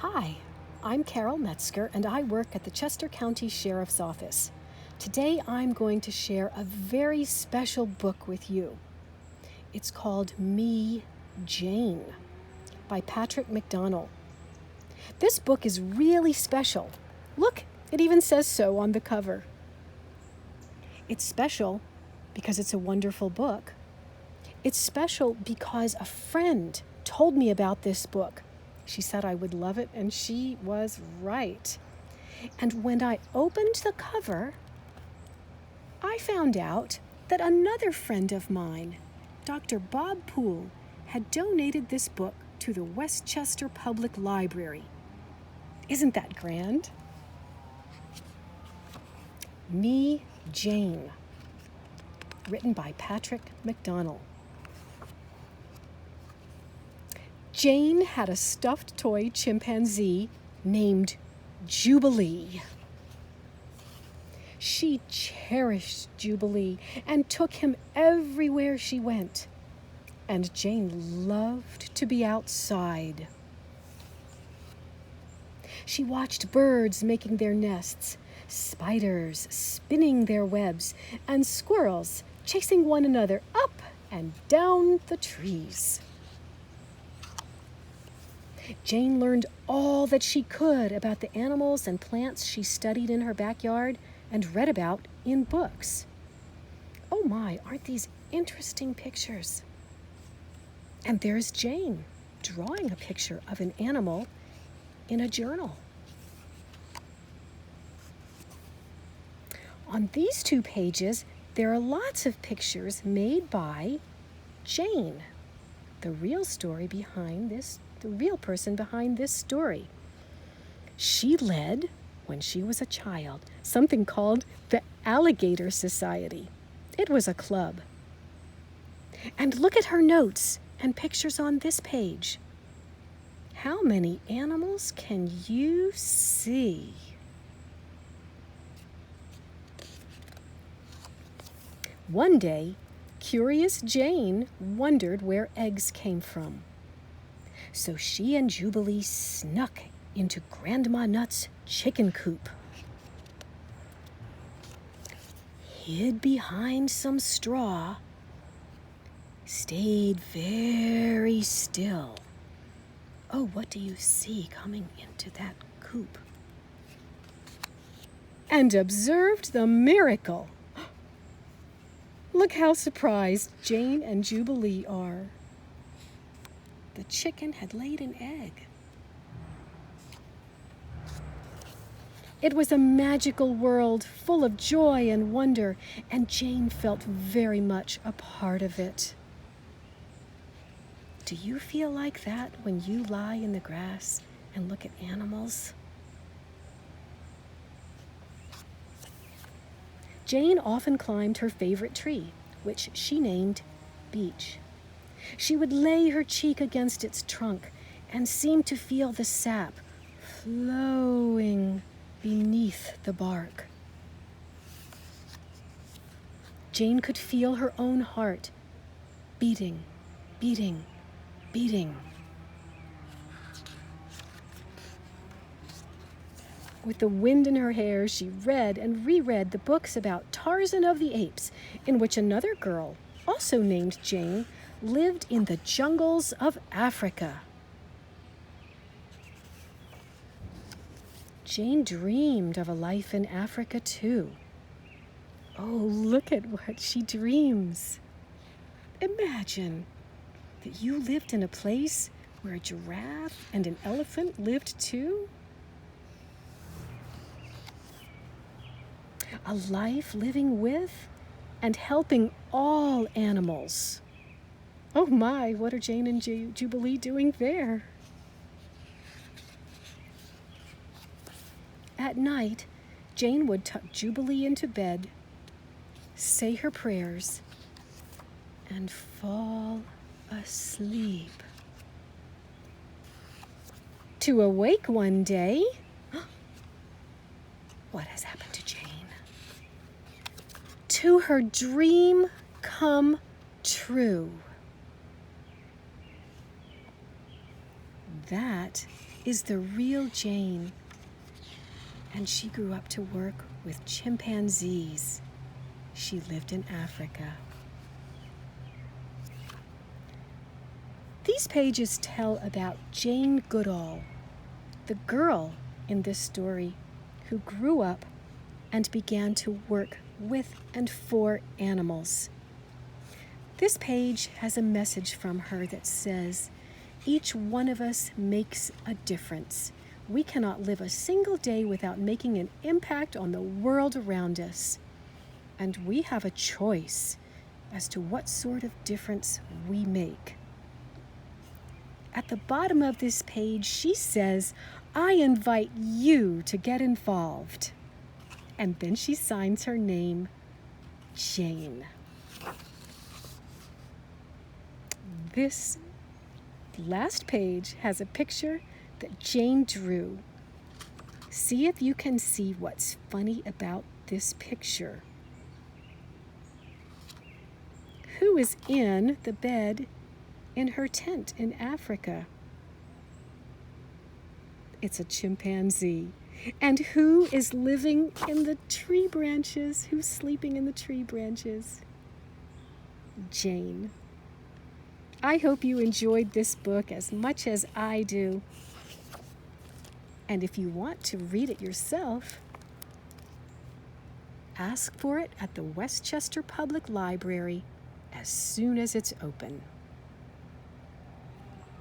Hi, I'm Carol Metzker, and I work at the Chester County Sheriff's Office. Today I'm going to share a very special book with you. It's called Me, Jane by Patrick McDonnell. This book is really special. Look, it even says so on the cover. It's special because it's a wonderful book. It's special because a friend told me about this book. She said I would love it, and she was right. And when I opened the cover, I found out that another friend of mine, Dr. Bob Poole, had donated this book to the Westchester Public Library. Isn't that grand? Me, Jane, written by Patrick McDonnell. Jane had a stuffed toy chimpanzee named Jubilee. She cherished Jubilee and took him everywhere she went. And Jane loved to be outside. She watched birds making their nests, spiders spinning their webs, and squirrels chasing one another up and down the trees. Jane learned all that she could about the animals and plants she studied in her backyard and read about in books. Oh my, aren't these interesting pictures? And there's Jane drawing a picture of an animal in a journal. On these 2 pages, there are lots of pictures made by Jane, the real person behind this story. She led, when she was a child, something called the Alligator Society. It was a club. And look at her notes and pictures on this page. How many animals can you see? One day, curious Jane wondered where eggs came from. So she and Jubilee snuck into Grandma Nut's chicken coop, hid behind some straw, stayed very still. Oh, what do you see coming into that coop? And observed the miracle. Look how surprised Jane and Jubilee are. The chicken had laid an egg. It was a magical world full of joy and wonder, and Jane felt very much a part of it. Do you feel like that when you lie in the grass and look at animals? Jane often climbed her favorite tree, which she named Beech. She would lay her cheek against its trunk and seem to feel the sap flowing beneath the bark. Jane could feel her own heart beating, beating, beating. With the wind in her hair, she read and reread the books about Tarzan of the Apes, in which another girl, also named Jane, lived in the jungles of Africa. Jane dreamed of a life in Africa too. Oh, look at what she dreams. Imagine that you lived in a place where a giraffe and an elephant lived too. A life living with and helping all animals. Oh my, what are Jane and Jubilee doing there? At night, Jane would tuck Jubilee into bed, say her prayers, and fall asleep. To awake one day, what has happened to Jane? To her dream come true. that is the real Jane. And she grew up to work with chimpanzees. She lived in Africa. These pages tell about Jane Goodall, the girl in this story who grew up and began to work with and for animals. This page has a message from her that says, each one of us makes a difference. We cannot live a single day without making an impact on the world around us. And we have a choice as to what sort of difference we make. At the bottom of this page, she says, I invite you to get involved. And then she signs her name, Jane. This last page has a picture that Jane drew. See if you can see what's funny about this picture. Who is in the bed in her tent in Africa? It's a chimpanzee. And who is living in the tree branches? Who's sleeping in the tree branches? Jane. I hope you enjoyed this book as much as I do. And if you want to read it yourself, ask for it at the Westchester Public Library as soon as it's open.